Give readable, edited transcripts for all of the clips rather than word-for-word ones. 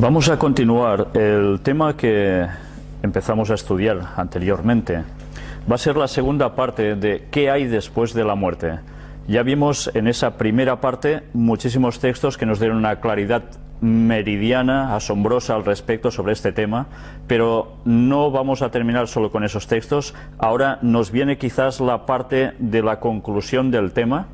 Vamos a continuar. El tema que empezamos a estudiar anteriormente va a ser la segunda parte de ¿qué hay después de la muerte? Ya vimos en esa primera parte muchísimos textos que nos dieron una claridad meridiana, asombrosa al respecto sobre este tema, pero no vamos a terminar solo con esos textos. Ahora nos viene quizás la parte de la conclusión del tema,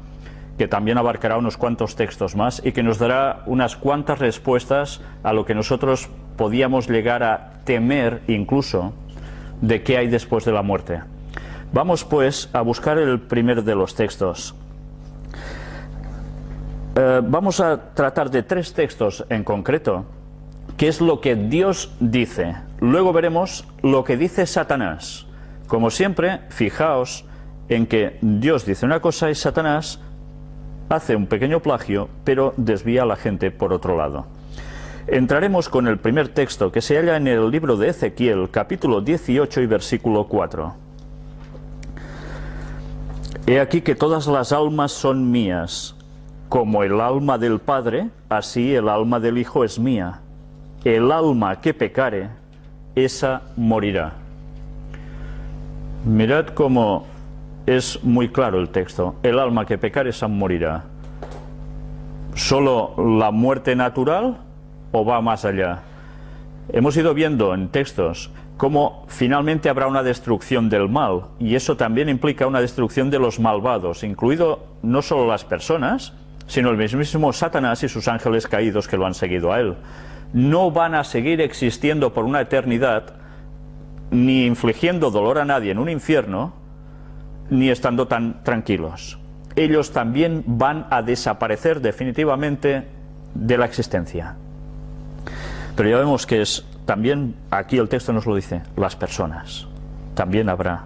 que también abarcará unos cuantos textos más y que nos dará unas cuantas respuestas a lo que nosotros podíamos llegar a temer incluso de qué hay después de la muerte. Vamos pues a buscar el primer de los textos. Vamos a tratar de tres textos en concreto, que es lo que Dios dice. Luego veremos lo que dice Satanás. Como siempre, fijaos en que Dios dice una cosa y Satanás hace un pequeño plagio, pero desvía a la gente por otro lado. Entraremos con el primer texto, que se halla en el libro de Ezequiel, capítulo 18 y versículo 4. He aquí que todas las almas son mías, como el alma del Padre, así el alma del Hijo es mía. El alma que pecare, esa morirá. Mirad cómo es muy claro el texto. El alma que pecare, esa morirá. ¿Solo la muerte natural o va más allá? Hemos ido viendo en textos cómo finalmente habrá una destrucción del mal, y eso también implica una destrucción de los malvados, incluido no solo las personas, sino el mismísimo Satanás y sus ángeles caídos que lo han seguido a él. No van a seguir existiendo por una eternidad, ni infligiendo dolor a nadie en un infierno, ni estando tan tranquilos. Ellos también van a desaparecer definitivamente de la existencia. Pero ya vemos que es también, aquí el texto nos lo dice, las personas. También habrá.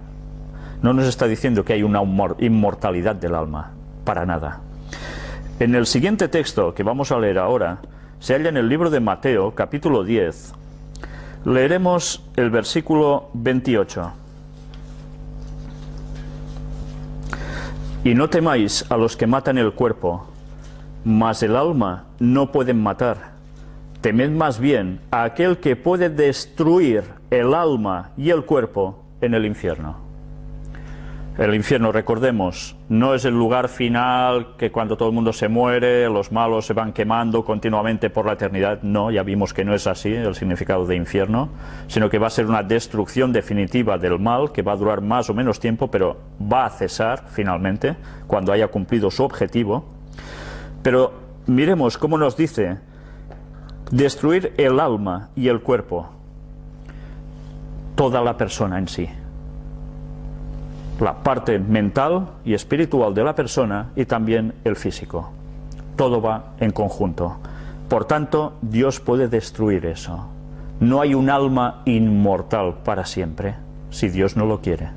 No nos está diciendo que hay una inmortalidad del alma, para nada. En el siguiente texto que vamos a leer ahora, se halla en el libro de Mateo, capítulo 10. Leeremos el versículo 28. Y no temáis a los que matan el cuerpo, mas el alma no pueden matar. Temed más bien a aquel que puede destruir el alma y el cuerpo en el infierno. El infierno, recordemos, no es el lugar final que cuando todo el mundo se muere, los malos se van quemando continuamente por la eternidad. No, ya vimos que no es así el significado de infierno, sino que va a ser una destrucción definitiva del mal, que va a durar más o menos tiempo, pero va a cesar finalmente cuando haya cumplido su objetivo. Pero miremos cómo nos dice destruir el alma y el cuerpo, toda la persona en sí. La parte mental y espiritual de la persona y también el físico. Todo va en conjunto. Por tanto, Dios puede destruir eso. No hay un alma inmortal para siempre, si Dios no lo quiere.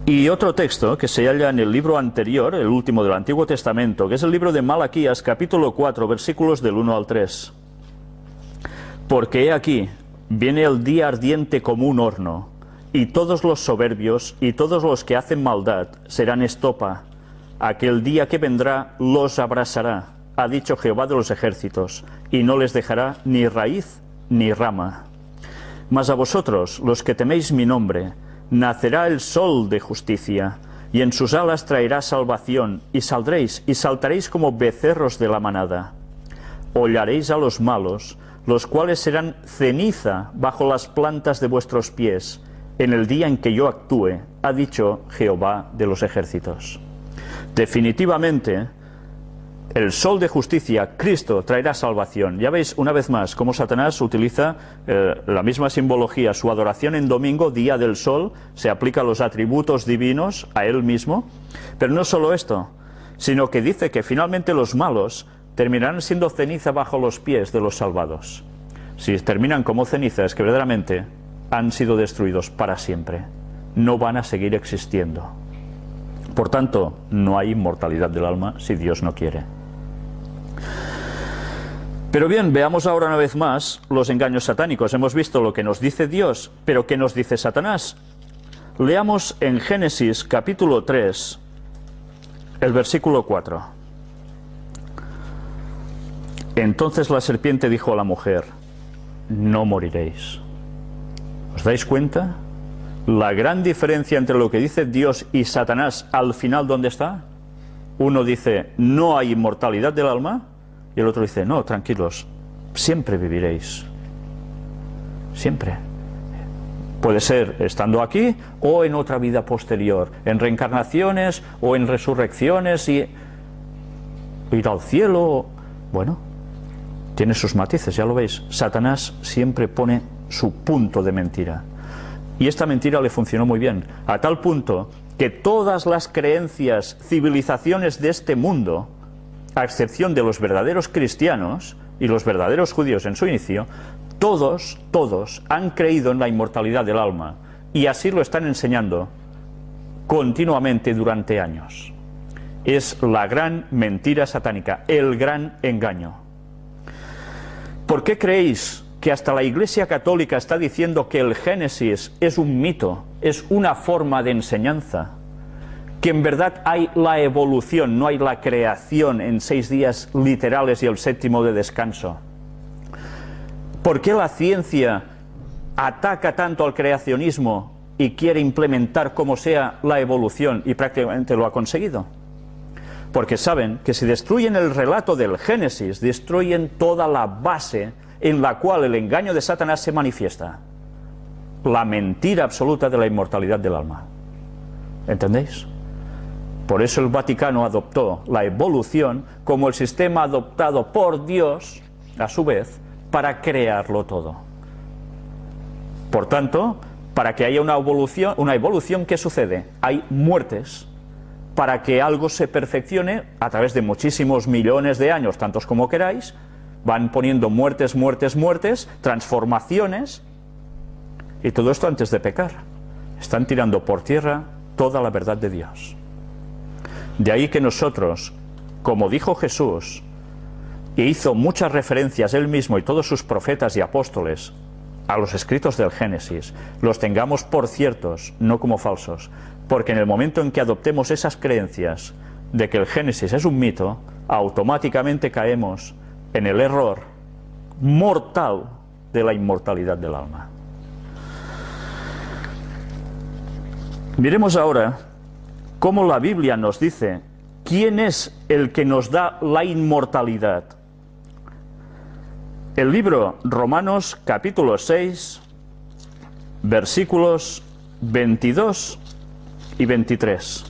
Y otro texto que se halla en el libro anterior, el último del Antiguo Testamento, que es el libro de Malaquías, capítulo 4, versículos del 1 al 3. Porque he aquí, viene el día ardiente como un horno, y todos los soberbios y todos los que hacen maldad serán estopa. Aquel día que vendrá los abrasará, ha dicho Jehová de los ejércitos, y no les dejará ni raíz ni rama. Mas a vosotros, los que teméis mi nombre, nacerá el sol de justicia, y en sus alas traerá salvación, y saldréis y saltaréis como becerros de la manada. Hollaréis a los malos, los cuales serán ceniza bajo las plantas de vuestros pies, en el día en que yo actúe, ha dicho Jehová de los ejércitos. Definitivamente, el sol de justicia, Cristo, traerá salvación. Ya veis una vez más cómo Satanás utiliza la misma simbología. Su adoración en domingo, día del sol, se aplica a los atributos divinos, a él mismo. Pero no solo esto, sino que dice que finalmente los malos terminarán siendo ceniza bajo los pies de los salvados. Si terminan como ceniza, es que verdaderamente han sido destruidos para siempre. No van a seguir existiendo. Por tanto, no hay inmortalidad del alma si Dios no quiere. Pero bien, veamos ahora una vez más los engaños satánicos. Hemos visto lo que nos dice Dios, pero ¿qué nos dice Satanás? Leamos en Génesis capítulo 3, el versículo 4. Entonces la serpiente dijo a la mujer: no moriréis. ¿Os dais cuenta? La gran diferencia entre lo que dice Dios y Satanás al final, ¿dónde está? Uno dice, no hay inmortalidad del alma, y el otro dice, no, tranquilos, siempre viviréis. Siempre. Puede ser estando aquí o en otra vida posterior, en reencarnaciones o en resurrecciones y ir al cielo. Bueno, tiene sus matices, ya lo veis. Satanás siempre pone su punto de mentira. Y esta mentira le funcionó muy bien, a tal punto que todas las creencias, civilizaciones de este mundo, a excepción de los verdaderos cristianos y los verdaderos judíos en su inicio, todos han creído en la inmortalidad del alma, y así lo están enseñando continuamente durante años. Es la gran mentira satánica, el gran engaño. ¿Por qué creéis que hasta la Iglesia Católica está diciendo que el Génesis es un mito, es una forma de enseñanza? Que en verdad hay la evolución, no hay la creación en 6 días literales y el 7º de descanso. ¿Por qué la ciencia ataca tanto al creacionismo y quiere implementar como sea la evolución, y prácticamente lo ha conseguido? Porque saben que si destruyen el relato del Génesis, destruyen toda la base en la cual el engaño de Satanás se manifiesta. La mentira absoluta de la inmortalidad del alma. ¿Entendéis? Por eso el Vaticano adoptó la evolución como el sistema adoptado por Dios, a su vez, para crearlo todo. Por tanto, para que haya una evolución, ¿qué sucede? Hay muertes. Para que algo se perfeccione, a través de muchísimos millones de años, tantos como queráis, van poniendo muertes, transformaciones, y todo esto antes de pecar. Están tirando por tierra toda la verdad de Dios. De ahí que nosotros, como dijo Jesús, e hizo muchas referencias él mismo y todos sus profetas y apóstoles a los escritos del Génesis, los tengamos por ciertos, no como falsos, porque en el momento en que adoptemos esas creencias de que el Génesis es un mito, automáticamente caemos en el error mortal de la inmortalidad del alma. Miremos ahora cómo la Biblia nos dice quién es el que nos da la inmortalidad. El libro Romanos capítulo 6, versículos 22 y 23.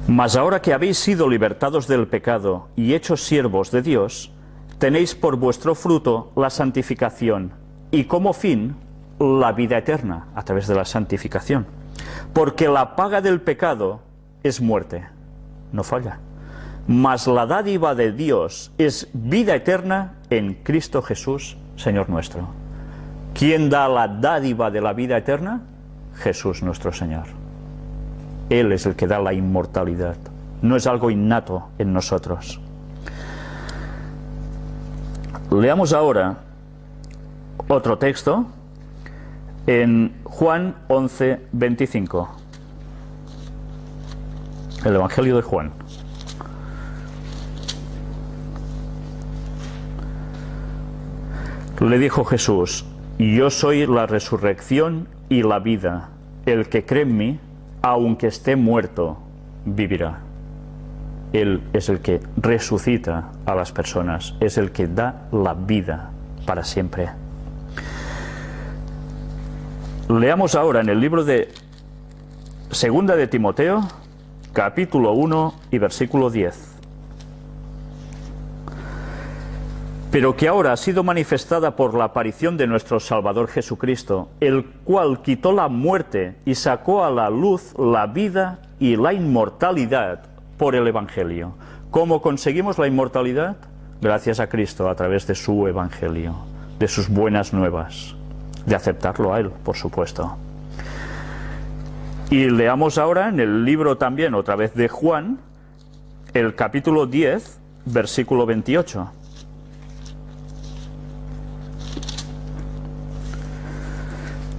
Mas ahora que habéis sido libertados del pecado y hechos siervos de Dios, tenéis por vuestro fruto la santificación y como fin la vida eterna a través de la santificación. Porque la paga del pecado es muerte, no falla. Mas la dádiva de Dios es vida eterna en Cristo Jesús, Señor nuestro. ¿Quién da la dádiva de la vida eterna? Jesús nuestro Señor. Él es el que da la inmortalidad. No es algo innato en nosotros. Leamos ahora otro texto en Juan 11, 25. El Evangelio de Juan. Le dijo Jesús: yo soy la resurrección y la vida. El que cree en mí, aunque esté muerto, vivirá. Él es el que resucita a las personas, es el que da la vida para siempre. Leamos ahora en el libro de Segunda de Timoteo, capítulo 1 y versículo 10. Pero que ahora ha sido manifestada por la aparición de nuestro Salvador Jesucristo, el cual quitó la muerte y sacó a la luz la vida y la inmortalidad por el Evangelio. ¿Cómo conseguimos la inmortalidad? Gracias a Cristo, a través de su Evangelio, de sus buenas nuevas, de aceptarlo a Él, por supuesto. Y leamos ahora en el libro también, otra vez de Juan, el capítulo 10, versículo 28.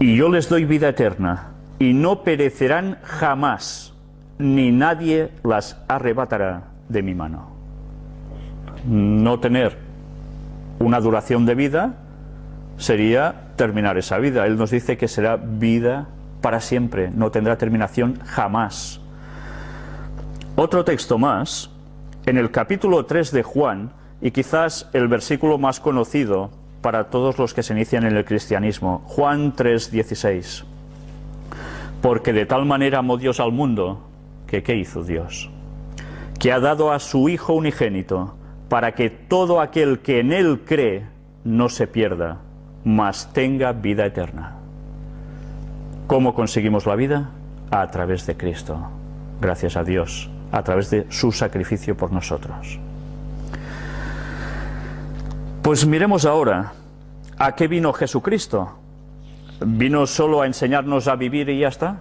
Y yo les doy vida eterna, y no perecerán jamás, ni nadie las arrebatará de mi mano. No tener una duración de vida sería terminar esa vida. Él nos dice que será vida para siempre, no tendrá terminación jamás. Otro texto más, en el capítulo 3 de Juan, y quizás el versículo más conocido para todos los que se inician en el cristianismo, Juan 3:16. Porque de tal manera amó Dios al mundo, que ¿qué hizo Dios? Que ha dado a su Hijo unigénito, para que todo aquel que en Él cree no se pierda, mas tenga vida eterna. ¿Cómo conseguimos la vida? A través de Cristo, gracias a Dios, a través de su sacrificio por nosotros. Pues miremos ahora, ¿a qué vino Jesucristo? ¿Vino solo a enseñarnos a vivir y ya está?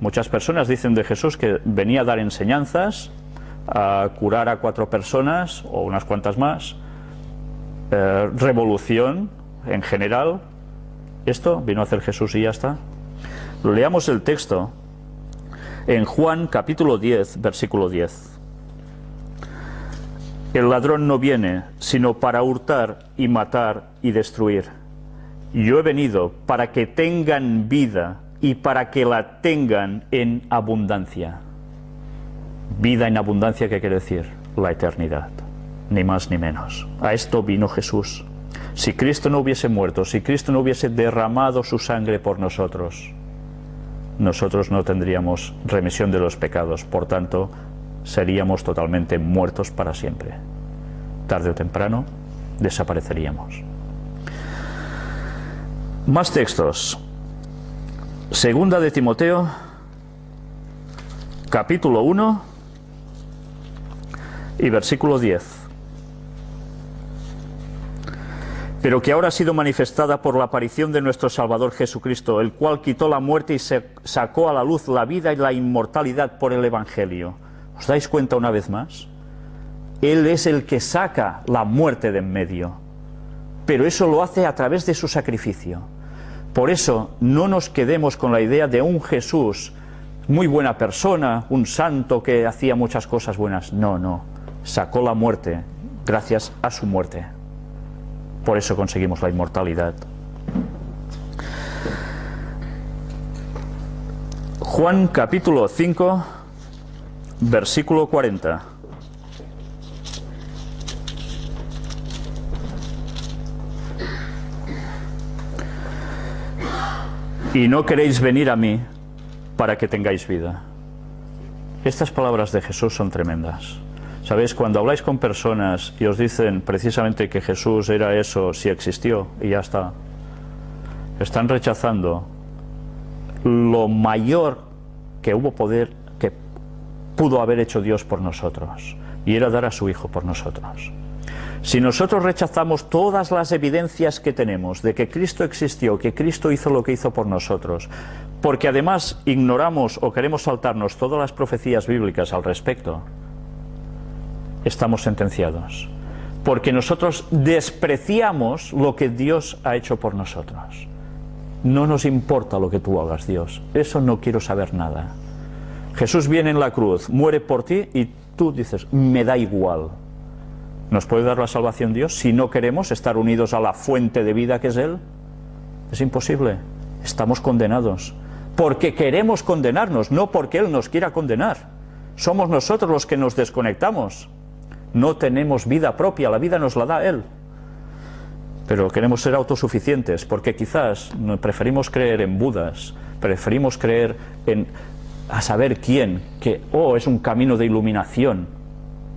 Muchas personas dicen de Jesús que venía a dar enseñanzas, a curar a 4 personas o unas cuantas más, revolución en general. Esto vino a hacer Jesús y ya está. Leamos el texto en Juan capítulo 10, versículo 10. El ladrón no viene sino para hurtar y matar y destruir. Yo he venido para que tengan vida y para que la tengan en abundancia. Vida en abundancia, ¿qué quiere decir? La eternidad, ni más ni menos. A esto vino Jesús. Si Cristo no hubiese muerto, si Cristo no hubiese derramado su sangre por nosotros, nosotros no tendríamos remisión de los pecados, por tanto, seríamos totalmente muertos para siempre. Tarde o temprano, desapareceríamos. Más textos. Segunda de Timoteo, capítulo 1 y versículo 10. Pero que ahora ha sido manifestada por la aparición de nuestro Salvador Jesucristo, el cual quitó la muerte y sacó a la luz la vida y la inmortalidad por el Evangelio. ¿Os dais cuenta una vez más? Él es el que saca la muerte de en medio, pero eso lo hace a través de su sacrificio. Por eso no nos quedemos con la idea de un Jesús muy buena persona, un santo que hacía muchas cosas buenas. No, no, sacó la muerte gracias a su muerte. Por eso conseguimos la inmortalidad. Juan capítulo 5, versículo 40. Y no queréis venir a mí para que tengáis vida. Estas palabras de Jesús son tremendas. ¿Sabéis? Cuando habláis con personas y os dicen precisamente que Jesús era eso, si existió, y ya está, están rechazando lo mayor que pudo haber hecho Dios por nosotros, y era dar a su Hijo por nosotros. Si nosotros rechazamos todas las evidencias que tenemos de que Cristo existió, que Cristo hizo lo que hizo por nosotros, porque además ignoramos o queremos saltarnos todas las profecías bíblicas al respecto, estamos sentenciados, porque nosotros despreciamos lo que Dios ha hecho por nosotros. No nos importa lo que tú hagas, Dios, eso no quiero saber nada. Jesús viene en la cruz, muere por ti y tú dices, me da igual. ¿Nos puede dar la salvación Dios si no queremos estar unidos a la fuente de vida que es Él? Es imposible, estamos condenados, porque queremos condenarnos, no porque Él nos quiera condenar. Somos nosotros los que nos desconectamos. No tenemos vida propia, la vida nos la da Él. Pero queremos ser autosuficientes, porque quizás preferimos creer en Budas, preferimos creer en a saber quién, que es un camino de iluminación.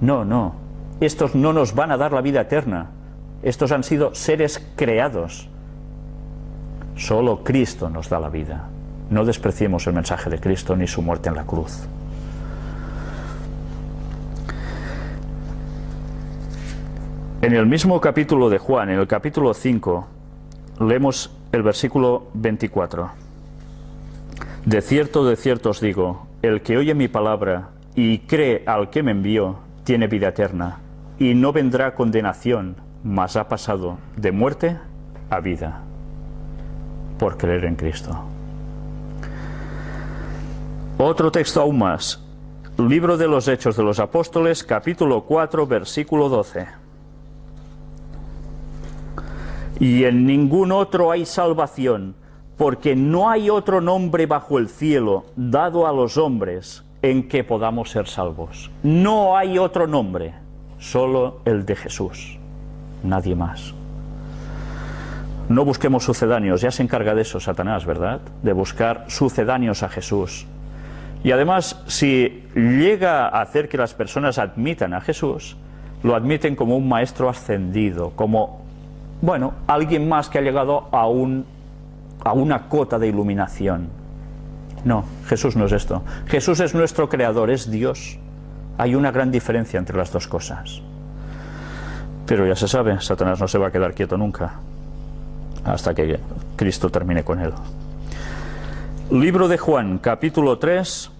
No, no, estos no nos van a dar la vida eterna. Estos han sido seres creados. Solo Cristo nos da la vida. No despreciemos el mensaje de Cristo ni su muerte en la cruz. En el mismo capítulo de Juan, en el capítulo 5, leemos el versículo 24. De cierto os digo, el que oye mi palabra y cree al que me envió, tiene vida eterna, y no vendrá condenación, mas ha pasado de muerte a vida, por creer en Cristo. Otro texto aún más, Libro de los Hechos de los Apóstoles, capítulo 4, versículo 12. Y en ningún otro hay salvación, porque no hay otro nombre bajo el cielo dado a los hombres en que podamos ser salvos. No hay otro nombre, solo el de Jesús, nadie más. No busquemos sucedáneos, ya se encarga de eso Satanás, ¿verdad? De buscar sucedáneos a Jesús. Y además, si llega a hacer que las personas admitan a Jesús, lo admiten como un maestro ascendido, como, bueno, alguien más que ha llegado a una cota de iluminación. No, Jesús no es esto. Jesús es nuestro creador, es Dios. Hay una gran diferencia entre las dos cosas. Pero ya se sabe, Satanás no se va a quedar quieto nunca, hasta que Cristo termine con él. Libro de Juan, capítulo 3,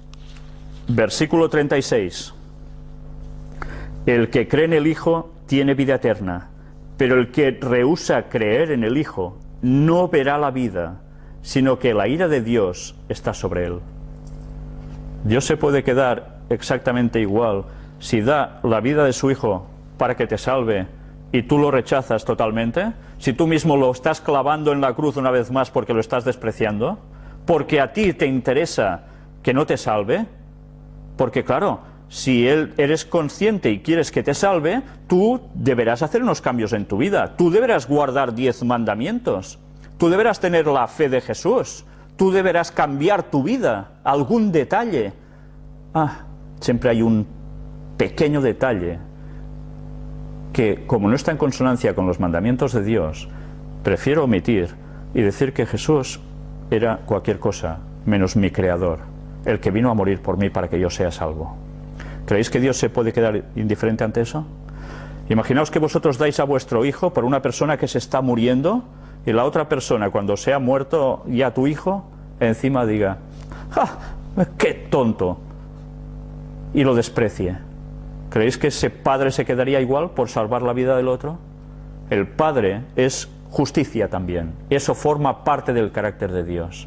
versículo 36. El que cree en el Hijo tiene vida eterna, pero el que rehúsa creer en el Hijo no verá la vida, sino que la ira de Dios está sobre él. Dios se puede quedar exactamente igual si da la vida de su Hijo para que te salve y tú lo rechazas totalmente, si tú mismo lo estás clavando en la cruz una vez más porque lo estás despreciando, porque a ti te interesa que no te salve, porque claro, si eres consciente y quieres que te salve, tú deberás hacer unos cambios en tu vida, tú deberás guardar 10 mandamientos, tú deberás tener la fe de Jesús, tú deberás cambiar tu vida, algún detalle. Siempre hay un pequeño detalle que, como no está en consonancia con los mandamientos de Dios, prefiero omitir y decir que Jesús era cualquier cosa menos mi creador, el que vino a morir por mí para que yo sea salvo. ¿Creéis que Dios se puede quedar indiferente ante eso? Imaginaos que vosotros dais a vuestro hijo por una persona que se está muriendo y la otra persona, cuando se ha muerto ya tu hijo, encima diga: ¡qué tonto!, y lo desprecie. ¿Creéis que ese padre se quedaría igual por salvar la vida del otro? El Padre es justicia también. Eso forma parte del carácter de Dios.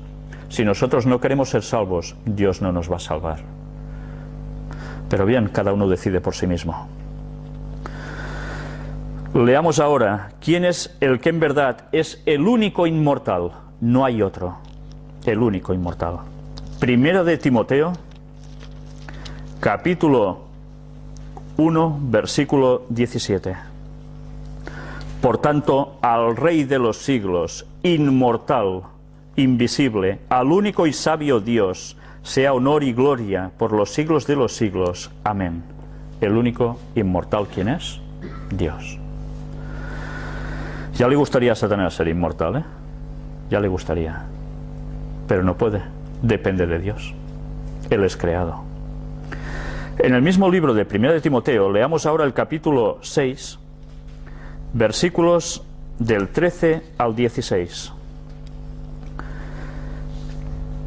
Si nosotros no queremos ser salvos, Dios no nos va a salvar. Pero bien, cada uno decide por sí mismo. Leamos ahora quién es el que en verdad es el único inmortal. No hay otro. El único inmortal. Primera de Timoteo, capítulo 1, versículo 17. Por tanto, al Rey de los siglos, inmortal, invisible, al único y sabio Dios, sea honor y gloria por los siglos de los siglos. Amén. El único inmortal, ¿quién es? Dios. Ya le gustaría a Satanás ser inmortal, ¿eh? Ya le gustaría. Pero no puede. Depende de Dios. Él es creado. En el mismo libro de 1 de Timoteo, leamos ahora el capítulo 6, versículos del 13 al 16.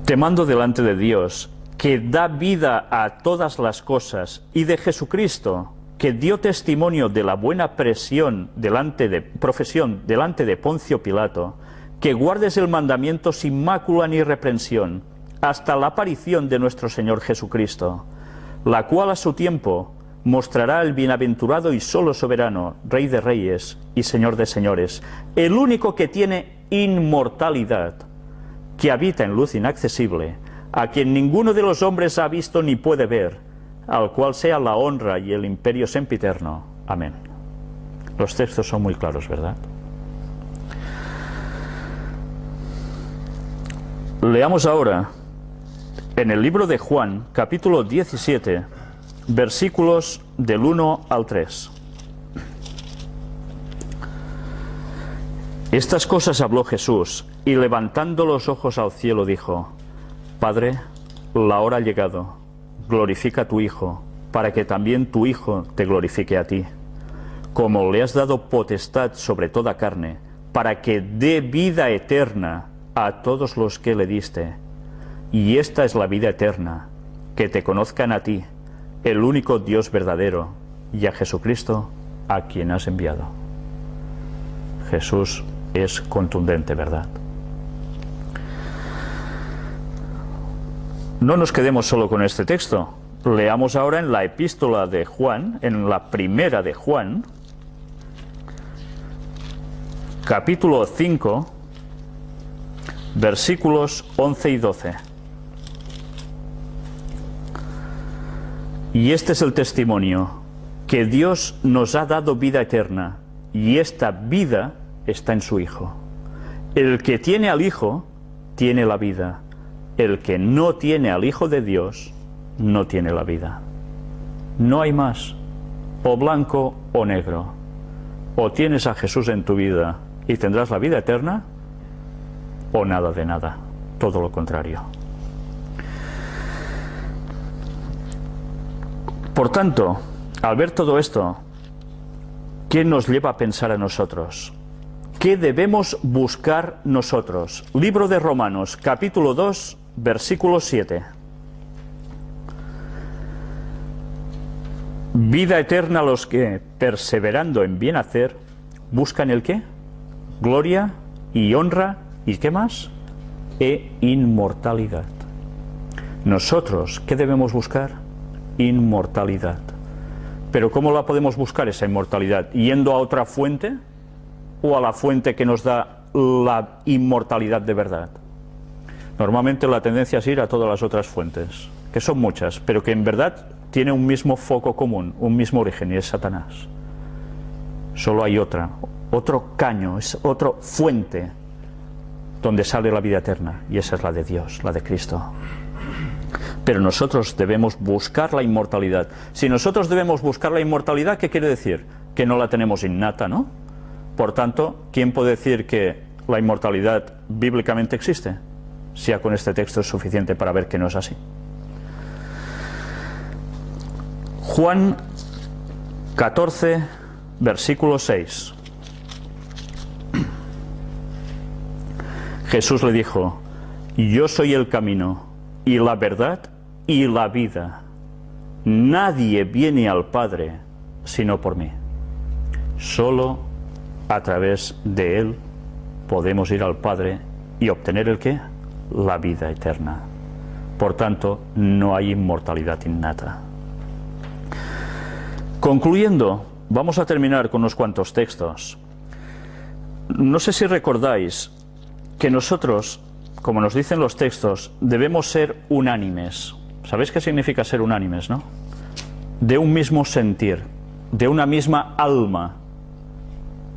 Te mando delante de Dios, que da vida a todas las cosas, y de Jesucristo, que dio testimonio de la buena profesión delante de Poncio Pilato, que guardes el mandamiento sin mácula ni reprensión, hasta la aparición de nuestro Señor Jesucristo, la cual a su tiempo mostrará el bienaventurado y solo soberano, Rey de reyes y Señor de señores, el único que tiene inmortalidad, que habita en luz inaccesible, a quien ninguno de los hombres ha visto ni puede ver, al cual sea la honra y el imperio sempiterno. Amén. Los textos son muy claros, ¿verdad? Leamos ahora en el libro de Juan, capítulo 17, versículos del 1 al 3. Estas cosas habló Jesús, y levantando los ojos al cielo dijo: Padre, la hora ha llegado, glorifica a tu Hijo, para que también tu Hijo te glorifique a ti, como le has dado potestad sobre toda carne, para que dé vida eterna a todos los que le diste. Y esta es la vida eterna, que te conozcan a ti, el único Dios verdadero, y a Jesucristo, a quien has enviado. Jesús es contundente, ¿verdad? No nos quedemos solo con este texto. Leamos ahora en la epístola de Juan, en la primera de Juan, capítulo 5, versículos 11 y 12. Y este es el testimonio, que Dios nos ha dado vida eterna, y esta vida está en su Hijo. El que tiene al Hijo, tiene la vida. El que no tiene al Hijo de Dios, no tiene la vida. No hay más, o blanco o negro. O tienes a Jesús en tu vida y tendrás la vida eterna, o nada de nada, todo lo contrario. Por tanto, al ver todo esto, ¿qué nos lleva a pensar a nosotros? ¿Qué debemos buscar nosotros? Libro de Romanos, capítulo 2, versículo 7. Vida eterna a los que, perseverando en bien hacer, buscan el ¿qué? Gloria y honra, ¿y qué más? E inmortalidad. Nosotros, ¿qué debemos buscar? Inmortalidad. Pero ¿cómo la podemos buscar esa inmortalidad? ¿Yendo a otra fuente? ¿O a la fuente que nos da la inmortalidad de verdad? Normalmente la tendencia es ir a todas las otras fuentes, que son muchas, pero que en verdad tiene un mismo foco común, un mismo origen, y es Satanás. Solo hay otro caño, es otra fuente donde sale la vida eterna, y esa es la de Dios, la de Cristo. Pero nosotros debemos buscar la inmortalidad. Si nosotros debemos buscar la inmortalidad, ¿qué quiere decir? Que no la tenemos innata, ¿no? Por tanto, ¿quién puede decir que la inmortalidad bíblicamente existe? Si ya con este texto es suficiente para ver que no es así. Juan 14, versículo 6. Jesús le dijo: yo soy el camino y la verdad y la vida. Nadie viene al Padre sino por mí. Solo a través de Él podemos ir al Padre y obtener ¿el qué? La vida eterna. Por tanto, no hay inmortalidad innata. Concluyendo, vamos a terminar con unos cuantos textos. No sé si recordáis que nosotros, como nos dicen los textos, debemos ser unánimes. ¿Sabéis qué significa ser unánimes, no? De un mismo sentir, de una misma alma.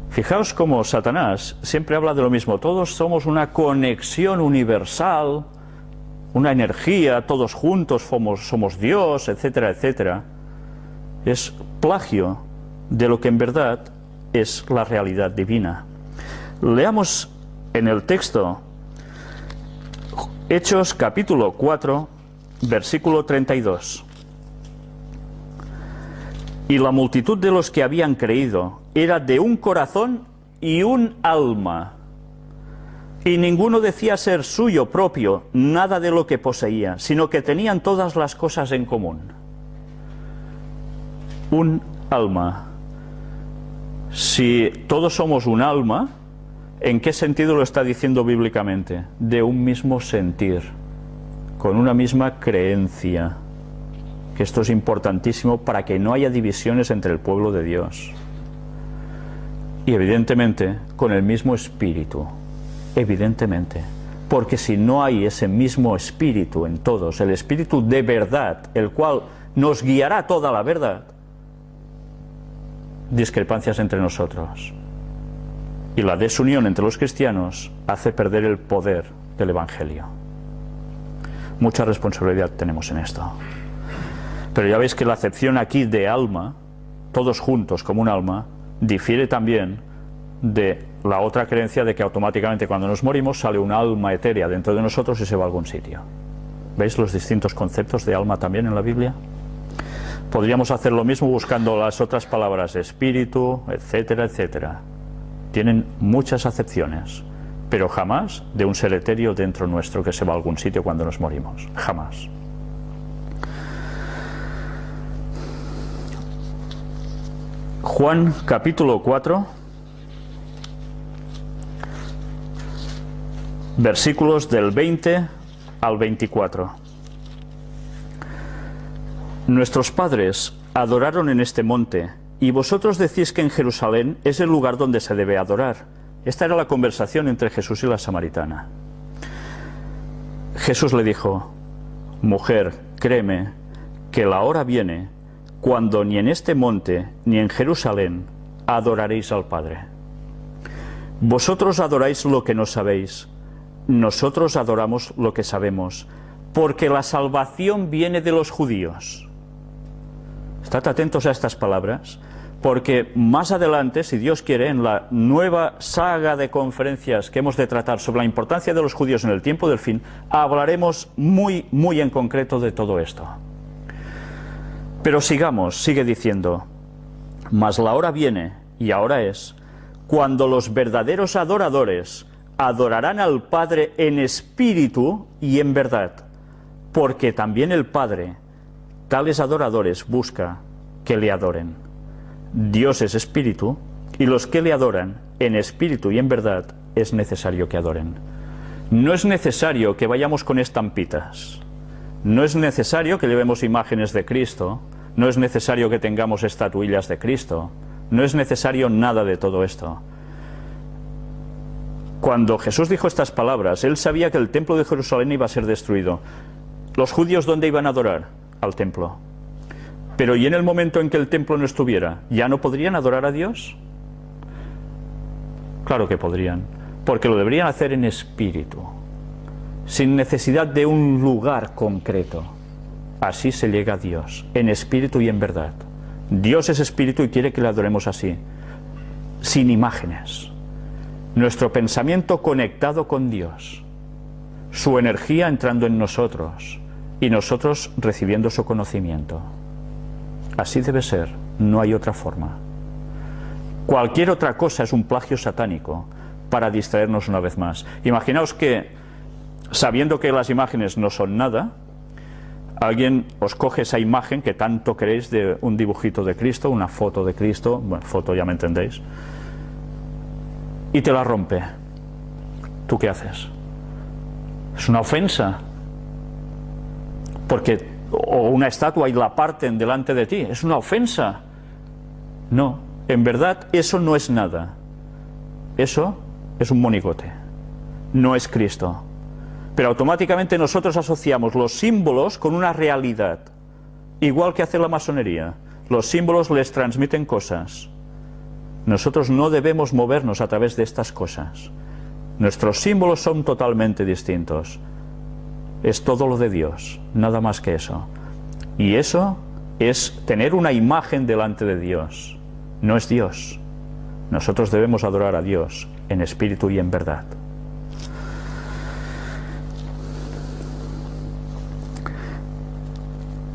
Fijaos cómo Satanás siempre habla de lo mismo. Todos somos una conexión universal, una energía, todos juntos somos Dios, etcétera, etcétera. Es plagio de lo que en verdad es la realidad divina. Leamos en el texto Hechos capítulo 4, versículo 32. Y la multitud de los que habían creído era de un corazón y un alma, y ninguno decía ser suyo propio nada de lo que poseía, sino que tenían todas las cosas en común. Un alma. Si todos somos un alma, ¿en qué sentido lo está diciendo bíblicamente? De un mismo sentir, con una misma creencia, que esto es importantísimo para que no haya divisiones entre el pueblo de Dios. Y evidentemente con el mismo espíritu, evidentemente, porque si no hay ese mismo espíritu en todos, el espíritu de verdad, el cual nos guiará toda la verdad, discrepancias entre nosotros. Y la desunión entre los cristianos hace perder el poder del Evangelio. Mucha responsabilidad tenemos en esto. Pero ya veis que la acepción aquí de alma, todos juntos como un alma, difiere también de la otra creencia de que automáticamente cuando nos morimos sale un alma etérea dentro de nosotros y se va a algún sitio. ¿Veis los distintos conceptos de alma también en la Biblia? Podríamos hacer lo mismo buscando las otras palabras, espíritu, etcétera, etcétera. Tienen muchas acepciones, pero jamás de un ser etéreo dentro nuestro que se va a algún sitio cuando nos morimos. Jamás. Juan capítulo 4, versículos del 20 al 24. Nuestros padres adoraron en este monte, y vosotros decís que en Jerusalén es el lugar donde se debe adorar. Esta era la conversación entre Jesús y la samaritana. Jesús le dijo: mujer, créeme, que la hora viene cuando ni en este monte ni en Jerusalén adoraréis al Padre. Vosotros adoráis lo que no sabéis, nosotros adoramos lo que sabemos, porque la salvación viene de los judíos. Estad atentos a estas palabras, porque más adelante, si Dios quiere, en la nueva saga de conferencias que hemos de tratar sobre la importancia de los judíos en el tiempo del fin, hablaremos muy en concreto de todo esto. Pero sigamos, sigue diciendo: mas la hora viene, y ahora es, cuando los verdaderos adoradores adorarán al Padre en espíritu y en verdad, porque también el Padre tales adoradores busca que le adoren. Dios es espíritu, y los que le adoran en espíritu y en verdad es necesario que adoren. No es necesario que vayamos con estampitas, no es necesario que llevemos imágenes de Cristo, no es necesario que tengamos estatuillas de Cristo, no es necesario nada de todo esto. Cuando Jesús dijo estas palabras, él sabía que el templo de Jerusalén iba a ser destruido. ¿Los judíos dónde iban a adorar? Al templo. Pero ¿y en el momento en que el templo no estuviera, ya no podrían adorar a Dios? Claro que podrían, porque lo deberían hacer en espíritu, sin necesidad de un lugar concreto. Así se llega a Dios, en espíritu y en verdad. Dios es espíritu y quiere que le adoremos así, sin imágenes. Nuestro pensamiento conectado con Dios, su energía entrando en nosotros y nosotros recibiendo su conocimiento. Así debe ser, no hay otra forma. Cualquier otra cosa es un plagio satánico para distraernos una vez más. Imaginaos que, sabiendo que las imágenes no son nada, alguien os coge esa imagen que tanto queréis de un dibujito de Cristo, una foto de Cristo, bueno, foto ya me entendéis, y te la rompe. ¿Tú qué haces? Es una ofensa. Porque, o una estatua y la parten delante de ti, es una ofensa. No, en verdad eso no es nada. Eso es un monigote, no es Cristo. Pero automáticamente nosotros asociamos los símbolos con una realidad, igual que hace la masonería. Los símbolos les transmiten cosas. Nosotros no debemos movernos a través de estas cosas. Nuestros símbolos son totalmente distintos. Es todo lo de Dios, nada más que eso. Y eso es tener una imagen delante de Dios. No es Dios. Nosotros debemos adorar a Dios en espíritu y en verdad.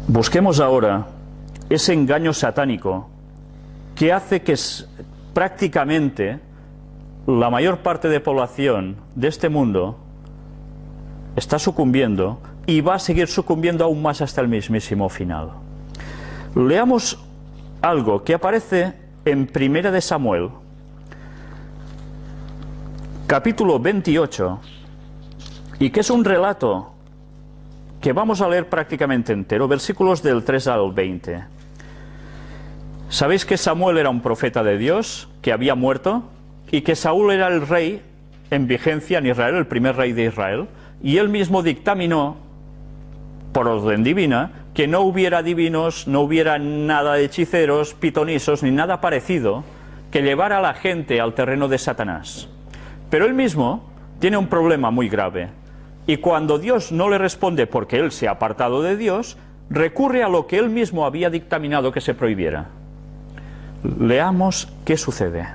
Busquemos ahora ese engaño satánico que hace que prácticamente la mayor parte de población de este mundo está sucumbiendo y va a seguir sucumbiendo aún más hasta el mismísimo final. Leamos algo que aparece en Primera de Samuel, capítulo 28, y que es un relato que vamos a leer prácticamente entero, versículos del 3 al 20. Sabéis que Samuel era un profeta de Dios, que había muerto, y que Saúl era el rey en vigencia en Israel, el primer rey de Israel, y él mismo dictaminó, por orden divina, que no hubiera divinos, no hubiera nada de hechiceros, pitonisos, ni nada parecido, que llevara a la gente al terreno de Satanás. Pero él mismo tiene un problema muy grave, y cuando Dios no le responde porque él se ha apartado de Dios, recurre a lo que él mismo había dictaminado que se prohibiera. Leamos qué sucede.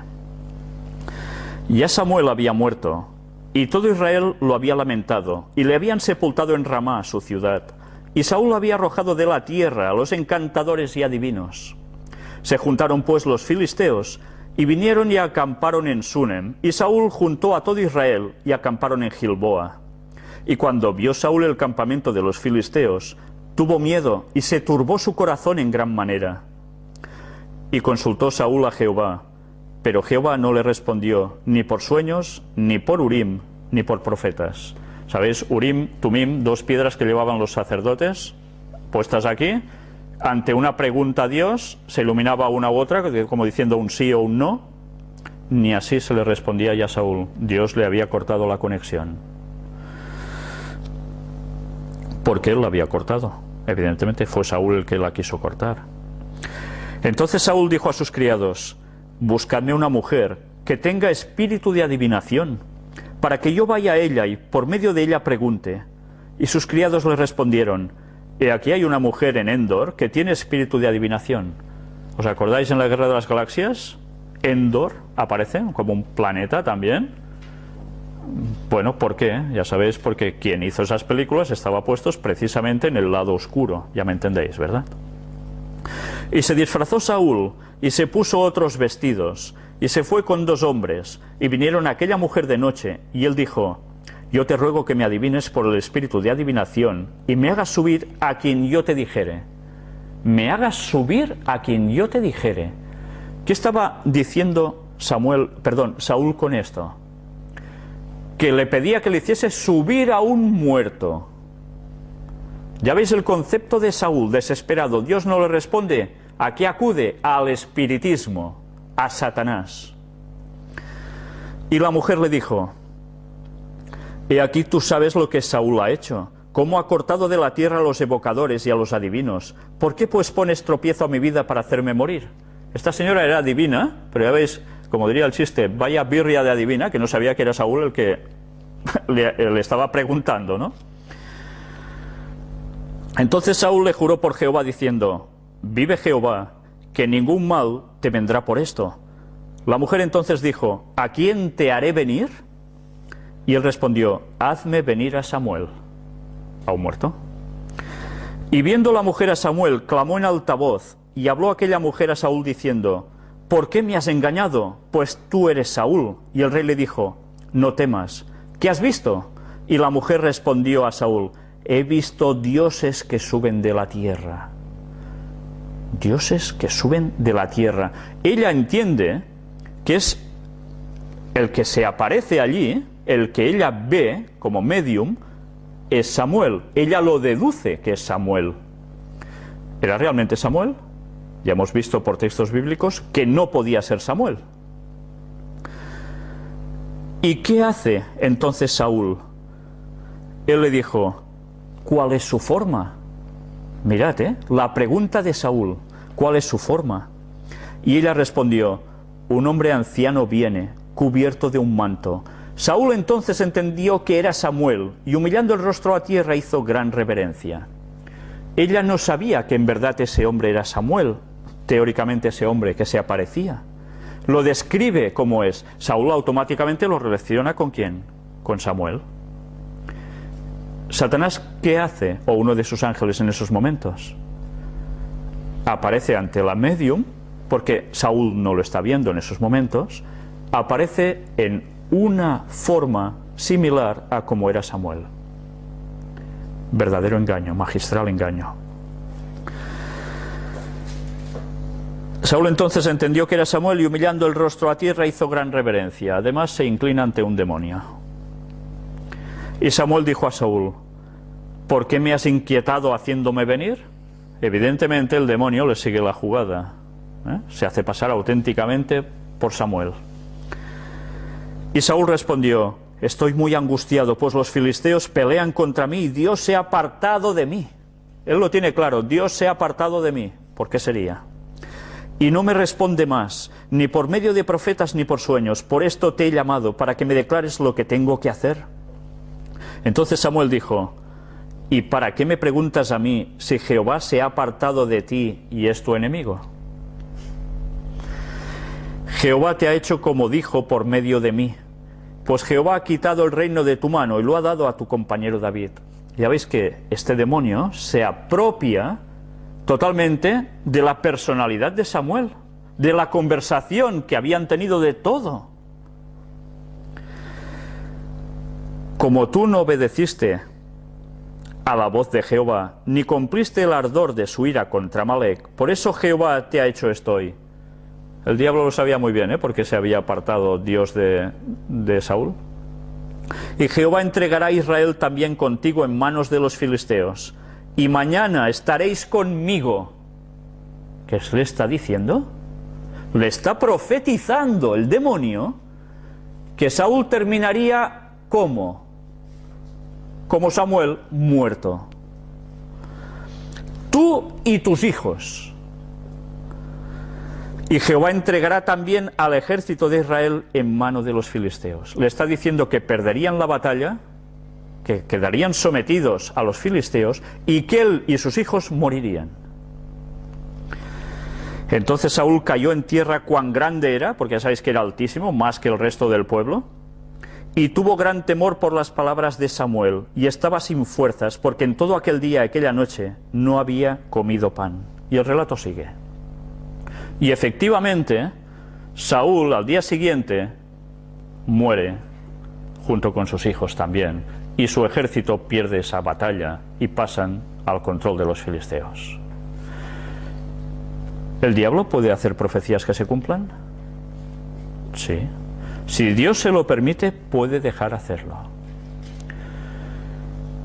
Ya Samuel había muerto, y todo Israel lo había lamentado, y le habían sepultado en Ramá, su ciudad, y Saúl había arrojado de la tierra a los encantadores y adivinos. Se juntaron pues los filisteos, y vinieron y acamparon en Sunem, y Saúl juntó a todo Israel, y acamparon en Gilboa. Y cuando vio Saúl el campamento de los filisteos, tuvo miedo, y se turbó su corazón en gran manera. Y consultó Saúl a Jehová, pero Jehová no le respondió, ni por sueños, ni por Urim, ni por profetas. ¿Sabéis? Urim, Tumim, dos piedras que llevaban los sacerdotes, puestas aquí, ante una pregunta a Dios, se iluminaba una u otra, como diciendo un sí o un no, ni así se le respondía ya a Saúl. Dios le había cortado la conexión. Porque él la había cortado. Evidentemente fue Saúl el que la quiso cortar. Entonces Saúl dijo a sus criados: buscadme una mujer que tenga espíritu de adivinación, para que yo vaya a ella y por medio de ella pregunte. Y sus criados le respondieron: he aquí hay una mujer en Endor que tiene espíritu de adivinación. ¿Os acordáis en la Guerra de las Galaxias? Endor aparece como un planeta también. Bueno, ¿por qué? Ya sabéis, porque quien hizo esas películas estaba puestos precisamente en el lado oscuro, ya me entendéis, ¿verdad? Y se disfrazó Saúl y se puso otros vestidos y se fue con 2 hombres y vinieron a aquella mujer de noche y él dijo: yo te ruego que me adivines por el espíritu de adivinación y me hagas subir a quien yo te dijere. Me hagas subir a quien yo te dijere. ¿Qué estaba diciendo Saúl con esto? Que le pedía que le hiciese subir a un muerto. Ya veis el concepto de Saúl, desesperado. Dios no le responde. ¿A qué acude? Al espiritismo, a Satanás. Y la mujer le dijo: he aquí tú sabes lo que Saúl ha hecho, cómo ha cortado de la tierra a los evocadores y a los adivinos. ¿Por qué pues pones tropiezo a mi vida para hacerme morir? Esta señora era adivina, pero ya veis, como diría el chiste, vaya birria de adivina, que no sabía que era Saúl el que le estaba preguntando, ¿no? Entonces Saúl le juró por Jehová diciendo: vive Jehová, que ningún mal te vendrá por esto. La mujer entonces dijo: ¿a quién te haré venir? Y él respondió: hazme venir a Samuel. ¿A un muerto? Y viendo la mujer a Samuel, clamó en alta voz, y habló aquella mujer a Saúl diciendo: ¿por qué me has engañado? Pues tú eres Saúl. Y el rey le dijo: no temas. ¿Qué has visto? Y la mujer respondió a Saúl: he visto dioses que suben de la tierra. Dioses que suben de la tierra. Ella entiende que es el que se aparece allí, el que ella ve como medium, es Samuel. Ella lo deduce que es Samuel. ¿Era realmente Samuel? Ya hemos visto por textos bíblicos que no podía ser Samuel. ¿Y qué hace entonces Saúl? Él le dijo: ¿cuál es su forma? Mirad, la pregunta de Saúl: ¿cuál es su forma? Y ella respondió: un hombre anciano viene, cubierto de un manto. Saúl entonces entendió que era Samuel, y humillando el rostro a tierra hizo gran reverencia. Ella no sabía que en verdad ese hombre era Samuel, teóricamente ese hombre que se aparecía. Lo describe como es. Saúl automáticamente lo relaciona ¿con quién? Con Samuel. ¿Satanás qué hace? O uno de sus ángeles en esos momentos. Aparece ante la medium, porque Saúl no lo está viendo en esos momentos, aparece en una forma similar a como era Samuel. Verdadero engaño, magistral engaño. Saúl entonces entendió que era Samuel y humillando el rostro a tierra hizo gran reverencia. Además se inclina ante un demonio. Y Samuel dijo a Saúl: ¿por qué me has inquietado haciéndome venir? Evidentemente el demonio le sigue la jugada. Se hace pasar auténticamente por Samuel. Y Saúl respondió: estoy muy angustiado, pues los filisteos pelean contra mí y Dios se ha apartado de mí. Él lo tiene claro: Dios se ha apartado de mí. ¿Por qué sería? Y no me responde más, ni por medio de profetas ni por sueños. Por esto te he llamado, para que me declares lo que tengo que hacer. Entonces Samuel dijo: ¿y para qué me preguntas a mí si Jehová se ha apartado de ti y es tu enemigo? Jehová te ha hecho como dijo por medio de mí, pues Jehová ha quitado el reino de tu mano y lo ha dado a tu compañero David. Ya veis que este demonio se apropia totalmente de la personalidad de Samuel, de la conversación que habían tenido, de todo. Como tú no obedeciste a la voz de Jehová, ni cumpliste el ardor de su ira contra Amalec, por eso Jehová te ha hecho esto hoy. El diablo lo sabía muy bien, porque se había apartado Dios de Saúl. Y Jehová entregará a Israel también contigo en manos de los filisteos. Y mañana estaréis conmigo ¿Qué le está diciendo? Le está profetizando el demonio que Saúl terminaría como Samuel, muerto. Tú y tus hijos. Y Jehová entregará también al ejército de Israel en mano de los filisteos. Le está diciendo que perderían la batalla, que quedarían sometidos a los filisteos y que él y sus hijos morirían. Entonces Saúl cayó en tierra cuán grande era, porque ya sabéis que era altísimo, más que el resto del pueblo, y tuvo gran temor por las palabras de Samuel, y estaba sin fuerzas, porque en todo aquel día, aquella noche, no había comido pan. Y el relato sigue. Y efectivamente, Saúl al día siguiente muere, junto con sus hijos también, y su ejército pierde esa batalla y pasan al control de los filisteos. ¿El diablo puede hacer profecías que se cumplan? Sí. Si Dios se lo permite, puede dejar hacerlo.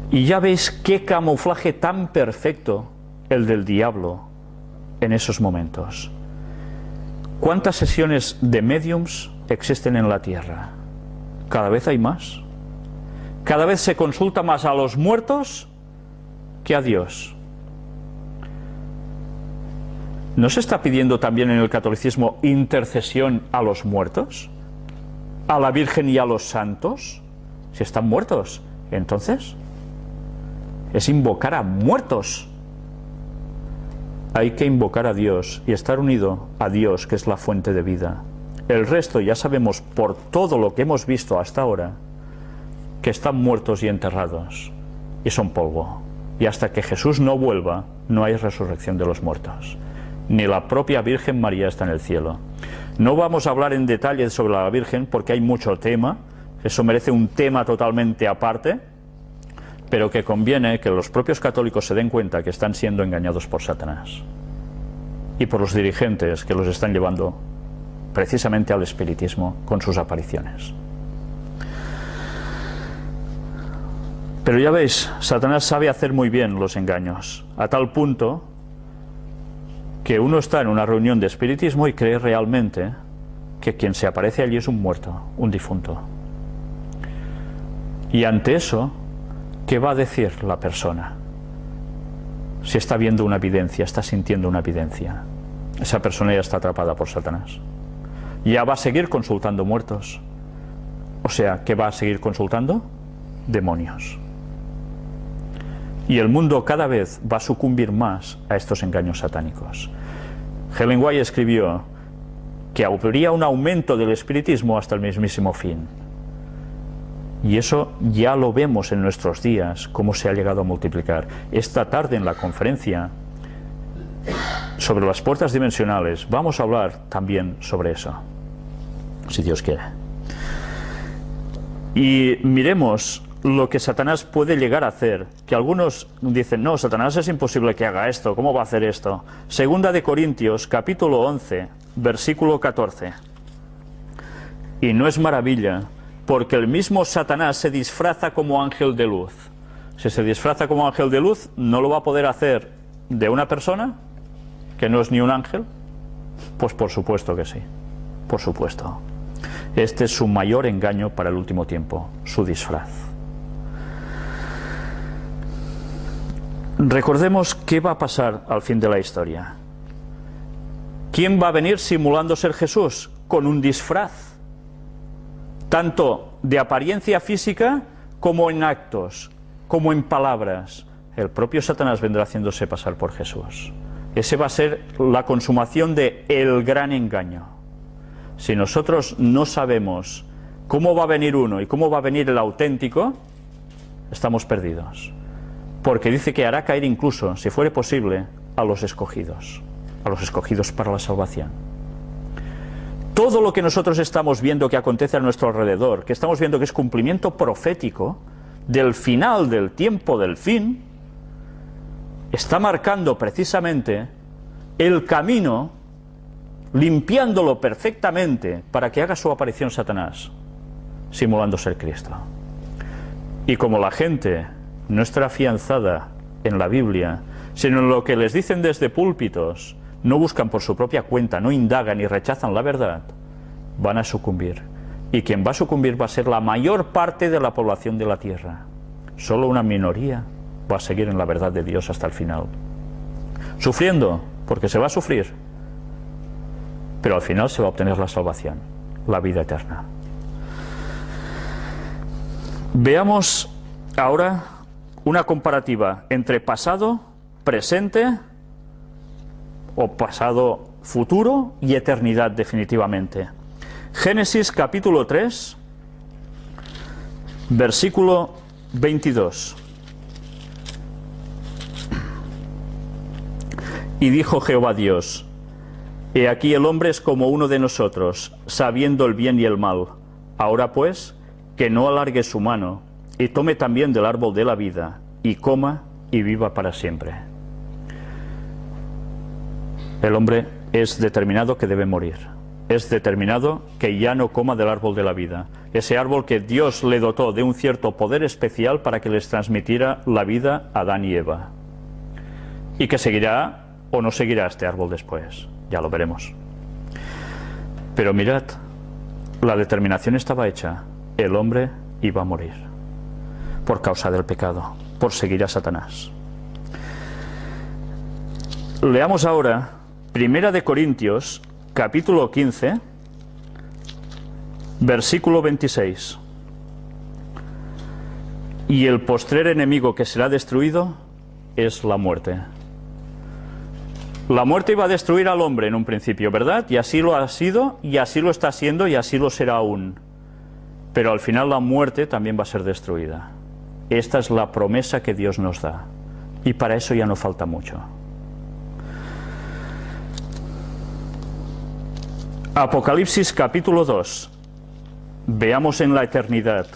Y ya veis qué camuflaje tan perfecto el del diablo en esos momentos. ¿Cuántas sesiones de médiums existen en la tierra? Cada vez hay más. Cada vez se consulta más a los muertos que a Dios. ¿No se está pidiendo también en el catolicismo intercesión a los muertos? ¿A la Virgen y a los santos? Si están muertos, entonces es invocar a muertos. Hay que invocar a Dios y estar unido a Dios, que es la fuente de vida. El resto ya sabemos por todo lo que hemos visto hasta ahora que están muertos y enterrados y son polvo. Y hasta que Jesús no vuelva, no hay resurrección de los muertos. Ni la propia Virgen María está en el cielo. No vamos a hablar en detalle sobre la Virgen porque hay mucho tema, eso merece un tema totalmente aparte, pero que conviene que los propios católicos se den cuenta que están siendo engañados por Satanás y por los dirigentes que los están llevando precisamente al espiritismo con sus apariciones. Pero ya veis, Satanás sabe hacer muy bien los engaños, a tal punto que uno está en una reunión de espiritismo y cree realmente que quien se aparece allí es un muerto, un difunto. Y ante eso, ¿qué va a decir la persona? Si está viendo una evidencia, está sintiendo una evidencia, esa persona ya está atrapada por Satanás. Ya va a seguir consultando muertos. O sea, ¿qué va a seguir consultando? Demonios. Y el mundo cada vez va a sucumbir más a estos engaños satánicos. Ellen White escribió que habría un aumento del espiritismo hasta el mismísimo fin. Y eso ya lo vemos en nuestros días, cómo se ha llegado a multiplicar. Esta tarde en la conferencia sobre las puertas dimensionales vamos a hablar también sobre eso, si Dios quiere. Y miremos lo que Satanás puede llegar a hacer, que algunos dicen, no, Satanás es imposible que haga esto, ¿cómo va a hacer esto? Segunda de Corintios, capítulo 11, versículo 14. Y no es maravilla, porque el mismo Satanás se disfraza como ángel de luz. Si se disfraza como ángel de luz, ¿no lo va a poder hacer de una persona que no es ni un ángel? Pues por supuesto que sí, por supuesto. Este es su mayor engaño para el último tiempo, su disfraz. Recordemos qué va a pasar al fin de la historia. ¿Quién va a venir simulando ser Jesús? Con un disfraz, tanto de apariencia física como en actos, como en palabras. El propio Satanás vendrá haciéndose pasar por Jesús. Ese va a ser la consumación de el gran engaño. Si nosotros no sabemos cómo va a venir uno y cómo va a venir el auténtico, estamos perdidos. Porque dice que hará caer incluso, si fuere posible, a los escogidos para la salvación. Todo lo que nosotros estamos viendo que acontece a nuestro alrededor, que estamos viendo que es cumplimiento profético del final del tiempo del fin, está marcando precisamente el camino, limpiándolo perfectamente para que haga su aparición Satanás, simulando ser Cristo. Y como la gente no estará afianzada en la Biblia, sino en lo que les dicen desde púlpitos, no buscan por su propia cuenta, no indagan y rechazan la verdad, van a sucumbir. Y quien va a sucumbir va a ser la mayor parte de la población de la tierra. Solo una minoría va a seguir en la verdad de Dios hasta el final. Sufriendo, porque se va a sufrir, pero al final se va a obtener la salvación, la vida eterna. Veamos ahora una comparativa entre pasado, presente, o pasado futuro y eternidad definitivamente. Génesis capítulo 3, versículo 22. Y dijo Jehová Dios: He aquí el hombre es como uno de nosotros, sabiendo el bien y el mal. Ahora pues, que no alargue su mano, y tome también del árbol de la vida, y coma y viva para siempre. El hombre es determinado que debe morir. Es determinado que ya no coma del árbol de la vida. Ese árbol que Dios le dotó de un cierto poder especial para que les transmitiera la vida a Adán y Eva. Y que seguirá o no seguirá este árbol después. Ya lo veremos. Pero mirad, la determinación estaba hecha. El hombre iba a morir por causa del pecado, por seguir a Satanás. Leamos ahora Primera de Corintios, capítulo 15, versículo 26. Y el postrer enemigo que será destruido es la muerte. La muerte iba a destruir al hombre en un principio, ¿verdad? Y así lo ha sido, y así lo está siendo, y así lo será aún. Pero al final la muerte también va a ser destruida. Esta es la promesa que Dios nos da. Y para eso ya no falta mucho. Apocalipsis capítulo 2. Veamos en la eternidad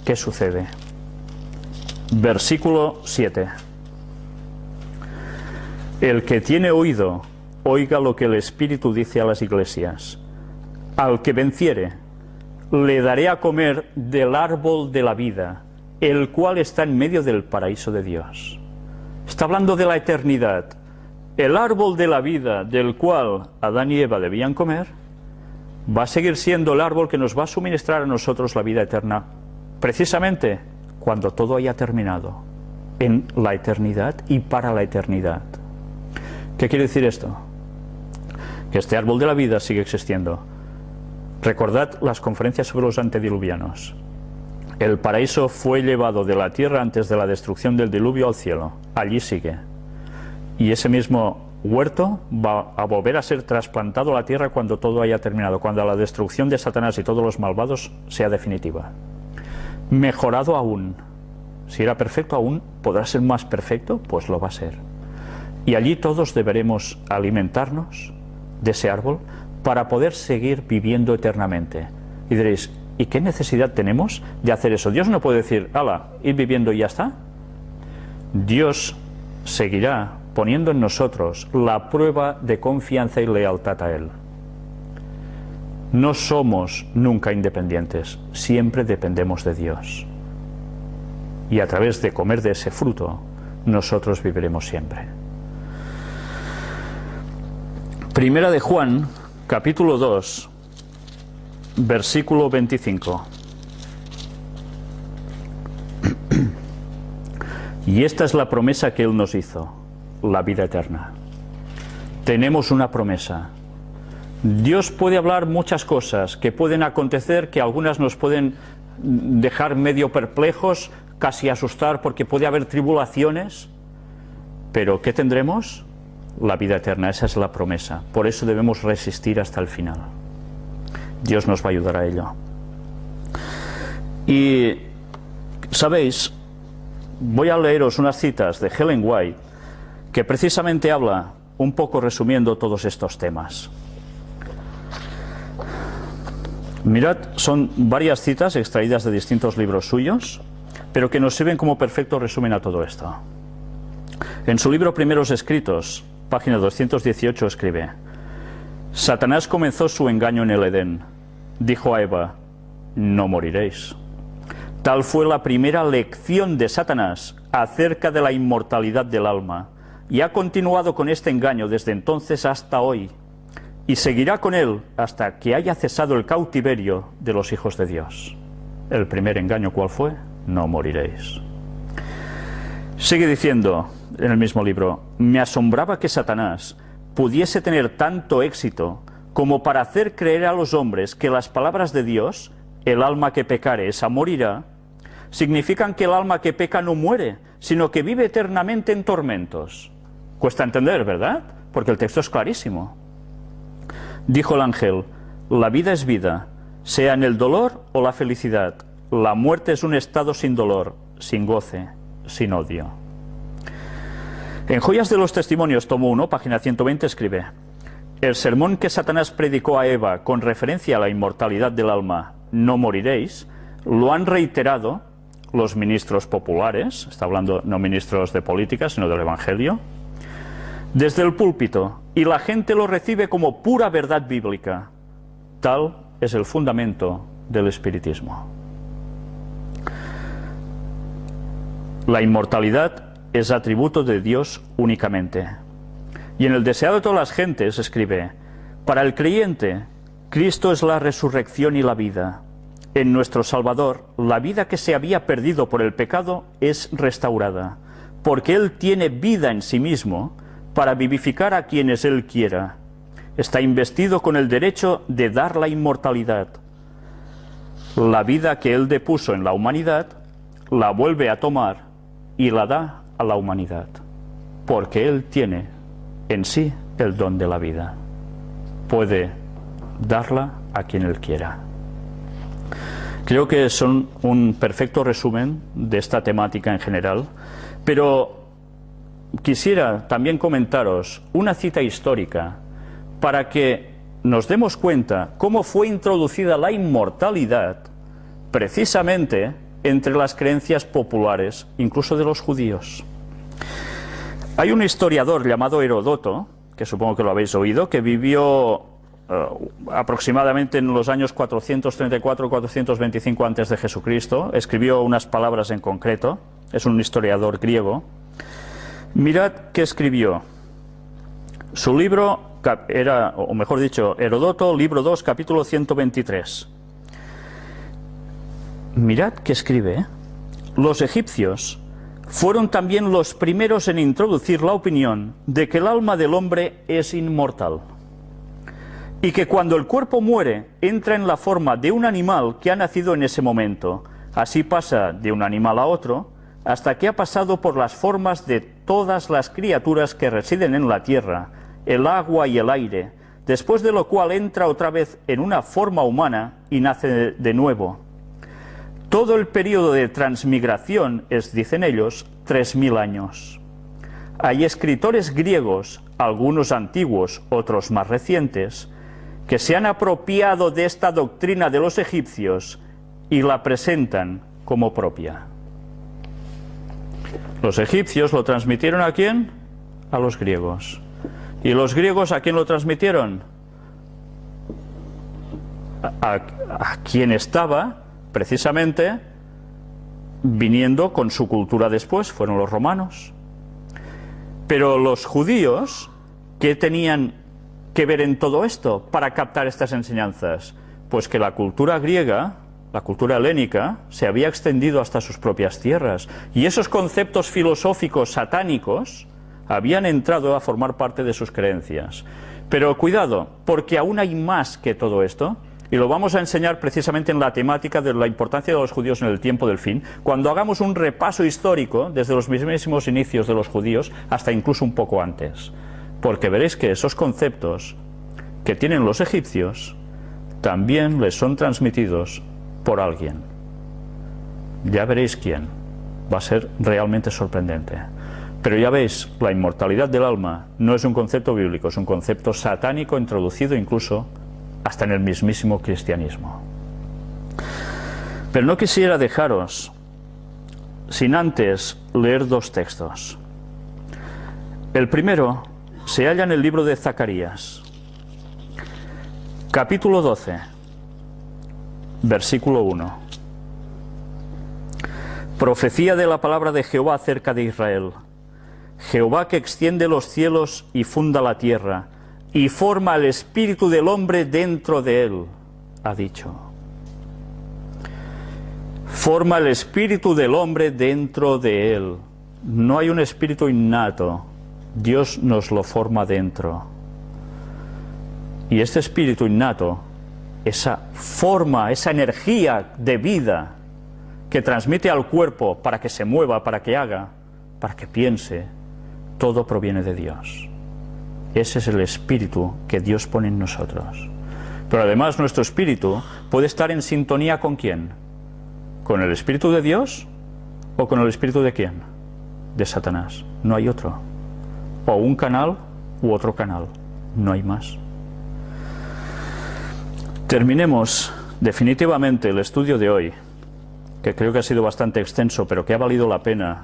qué sucede. Versículo 7. El que tiene oído, oiga lo que el Espíritu dice a las iglesias. Al que venciere, le daré a comer del árbol de la vida, el cual está en medio del paraíso de Dios. Está hablando de la eternidad. El árbol de la vida del cual Adán y Eva debían comer va a seguir siendo el árbol que nos va a suministrar a nosotros la vida eterna, precisamente cuando todo haya terminado, en la eternidad y para la eternidad. ¿Qué quiere decir esto? Que este árbol de la vida sigue existiendo. Recordad las conferencias sobre los antediluvianos. El paraíso fue llevado de la tierra antes de la destrucción del diluvio al cielo. Allí sigue. Y ese mismo huerto va a volver a ser trasplantado a la tierra cuando todo haya terminado, cuando la destrucción de Satanás y todos los malvados sea definitiva. Mejorado aún. Si era perfecto aún, ¿podrá ser más perfecto? Pues lo va a ser. Y allí todos deberemos alimentarnos de ese árbol para poder seguir viviendo eternamente. Y diréis, ¿y qué necesidad tenemos de hacer eso? Dios no puede decir, hala, ir viviendo y ya está. Dios seguirá poniendo en nosotros la prueba de confianza y lealtad a Él. No somos nunca independientes, siempre dependemos de Dios. Y a través de comer de ese fruto, nosotros viviremos siempre. Primera de Juan, capítulo 2, versículo 25. Y esta es la promesa que Él nos hizo, la vida eterna. Tenemos una promesa. Dios puede hablar muchas cosas que pueden acontecer, que algunas nos pueden dejar medio perplejos, casi asustar porque puede haber tribulaciones, pero ¿qué tendremos? La vida eterna, esa es la promesa. Por eso debemos resistir hasta el final. Dios nos va a ayudar a ello. Y, ¿sabéis? Voy a leeros unas citas de Ellen White que precisamente habla, un poco resumiendo todos estos temas. Mirad, son varias citas extraídas de distintos libros suyos, pero que nos sirven como perfecto resumen a todo esto. En su libro Primeros Escritos, página 218, escribe: Satanás comenzó su engaño en el Edén. Dijo a Eva, no moriréis. Tal fue la primera lección de Satanás acerca de la inmortalidad del alma y ha continuado con este engaño desde entonces hasta hoy, y seguirá con él hasta que haya cesado el cautiverio de los hijos de Dios. El primer engaño, ¿cuál fue? No moriréis. Sigue diciendo en el mismo libro: me asombraba que Satanás pudiese tener tanto éxito como para hacer creer a los hombres que las palabras de Dios, el alma que pecare, esa morirá, significan que el alma que peca no muere, sino que vive eternamente en tormentos. Cuesta entender, ¿verdad? Porque el texto es clarísimo. Dijo el ángel: la vida es vida, sea en el dolor o la felicidad. La muerte es un estado sin dolor, sin goce, sin odio. En Joyas de los Testimonios, tomo 1, página 120, escribe: el sermón que Satanás predicó a Eva con referencia a la inmortalidad del alma, no moriréis, lo han reiterado los ministros populares, está hablando no ministros de política, sino del Evangelio, desde el púlpito, y la gente lo recibe como pura verdad bíblica. Tal es el fundamento del espiritismo. La inmortalidad es atributo de Dios únicamente. Y en el Deseado de todas las gentes escribe: para el creyente, Cristo es la resurrección y la vida. En nuestro Salvador, la vida que se había perdido por el pecado es restaurada, porque Él tiene vida en sí mismo para vivificar a quienes Él quiera. Está investido con el derecho de dar la inmortalidad. La vida que Él depuso en la humanidad, la vuelve a tomar y la da a la humanidad, porque Él tiene en sí el don de la vida. Puede darla a quien Él quiera. Creo que son un perfecto resumen de esta temática en general, pero quisiera también comentaros una cita histórica para que nos demos cuenta cómo fue introducida la inmortalidad precisamente entre las creencias populares, incluso de los judíos. Hay un historiador llamado Heródoto, que supongo que lo habéis oído, que vivió aproximadamente en los años 434-425 antes de Jesucristo. Escribió unas palabras en concreto. Es un historiador griego. Mirad qué escribió. Su libro era, o mejor dicho, Heródoto, libro 2, capítulo 123. Mirad qué escribe. Los egipcios fueron también los primeros en introducir la opinión de que el alma del hombre es inmortal, y que cuando el cuerpo muere entra en la forma de un animal que ha nacido en ese momento. Así pasa de un animal a otro hasta que ha pasado por las formas de todas las criaturas que residen en la tierra, el agua y el aire, después de lo cual entra otra vez en una forma humana y nace de nuevo. Todo el periodo de transmigración es, dicen ellos, 3000 años. Hay escritores griegos, algunos antiguos, otros más recientes, que se han apropiado de esta doctrina de los egipcios y la presentan como propia. Los egipcios lo transmitieron ¿a quién? A los griegos. ¿Y los griegos a quién lo transmitieron? A quien estaba precisamente viniendo con su cultura después, fueron los romanos. Pero los judíos, ¿qué tenían que ver en todo esto para captar estas enseñanzas? Pues que la cultura griega, la cultura helénica, se había extendido hasta sus propias tierras, y esos conceptos filosóficos satánicos habían entrado a formar parte de sus creencias. Pero cuidado, porque aún hay más que todo esto, y lo vamos a enseñar precisamente en la temática de la importancia de los judíos en el tiempo del fin, cuando hagamos un repaso histórico desde los mismísimos inicios de los judíos hasta incluso un poco antes. Porque veréis que esos conceptos que tienen los egipcios también les son transmitidos por alguien. Ya veréis quién. Va a ser realmente sorprendente. Pero ya veis, la inmortalidad del alma no es un concepto bíblico, es un concepto satánico introducido incluso hasta en el mismísimo cristianismo. Pero no quisiera dejaros sin antes leer dos textos. El primero se halla en el libro de Zacarías, capítulo 12, versículo 1. Profecía de la palabra de Jehová acerca de Israel. Jehová que extiende los cielos y funda la tierra, y forma el espíritu del hombre dentro de él, ha dicho. Forma el espíritu del hombre dentro de él. No hay un espíritu innato, Dios nos lo forma dentro. Y este espíritu innato, esa forma, esa energía de vida que transmite al cuerpo para que se mueva, para que haga, para que piense, todo proviene de Dios. Ese es el espíritu que Dios pone en nosotros. Pero además nuestro espíritu puede estar en sintonía ¿con quién? ¿Con el espíritu de Dios o con el espíritu de quién? De Satanás. No hay otro. O un canal u otro canal. No hay más. Terminemos definitivamente el estudio de hoy, que creo que ha sido bastante extenso, pero que ha valido la pena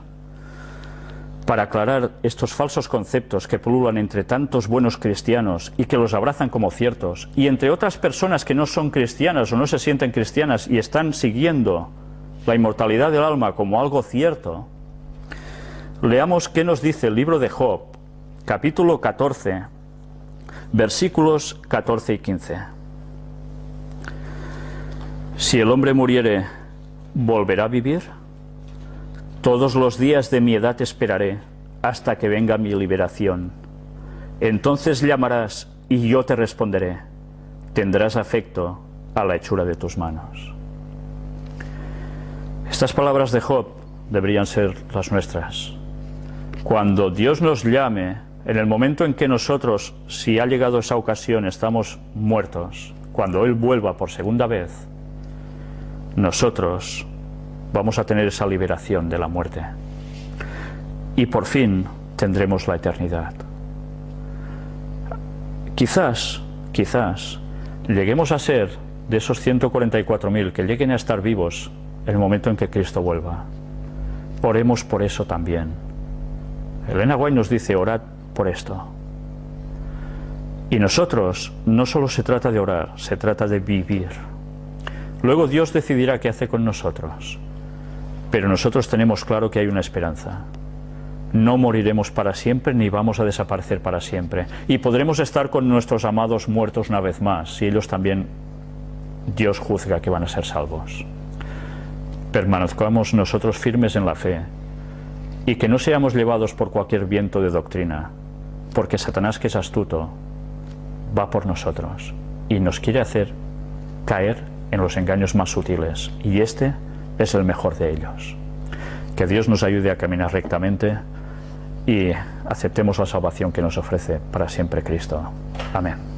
para aclarar estos falsos conceptos que pululan entre tantos buenos cristianos y que los abrazan como ciertos, y entre otras personas que no son cristianas o no se sienten cristianas y están siguiendo la inmortalidad del alma como algo cierto. Leamos qué nos dice el libro de Job, capítulo 14, versículos 14 y 15. Si el hombre muriere, ¿volverá a vivir? Todos los días de mi edad esperaré hasta que venga mi liberación. Entonces llamarás y yo te responderé. Tendrás afecto a la hechura de tus manos. Estas palabras de Job deberían ser las nuestras. Cuando Dios nos llame, en el momento en que nosotros, si ha llegado esa ocasión, estamos muertos, cuando Él vuelva por segunda vez, nosotros vamos a tener esa liberación de la muerte. Y por fin tendremos la eternidad. Quizás lleguemos a ser de esos 144.000 que lleguen a estar vivos en el momento en que Cristo vuelva. Oremos por eso también. Elena White nos dice, orad por esto. Y nosotros, no solo se trata de orar, se trata de vivir. Luego Dios decidirá qué hace con nosotros. Pero nosotros tenemos claro que hay una esperanza. No moriremos para siempre ni vamos a desaparecer para siempre. Y podremos estar con nuestros amados muertos una vez más, si ellos también Dios juzga que van a ser salvos. Permanezcamos nosotros firmes en la fe y que no seamos llevados por cualquier viento de doctrina, porque Satanás, que es astuto, va por nosotros y nos quiere hacer caer en los engaños más sutiles, y este es el mejor de ellos. Que Dios nos ayude a caminar rectamente y aceptemos la salvación que nos ofrece para siempre Cristo. Amén.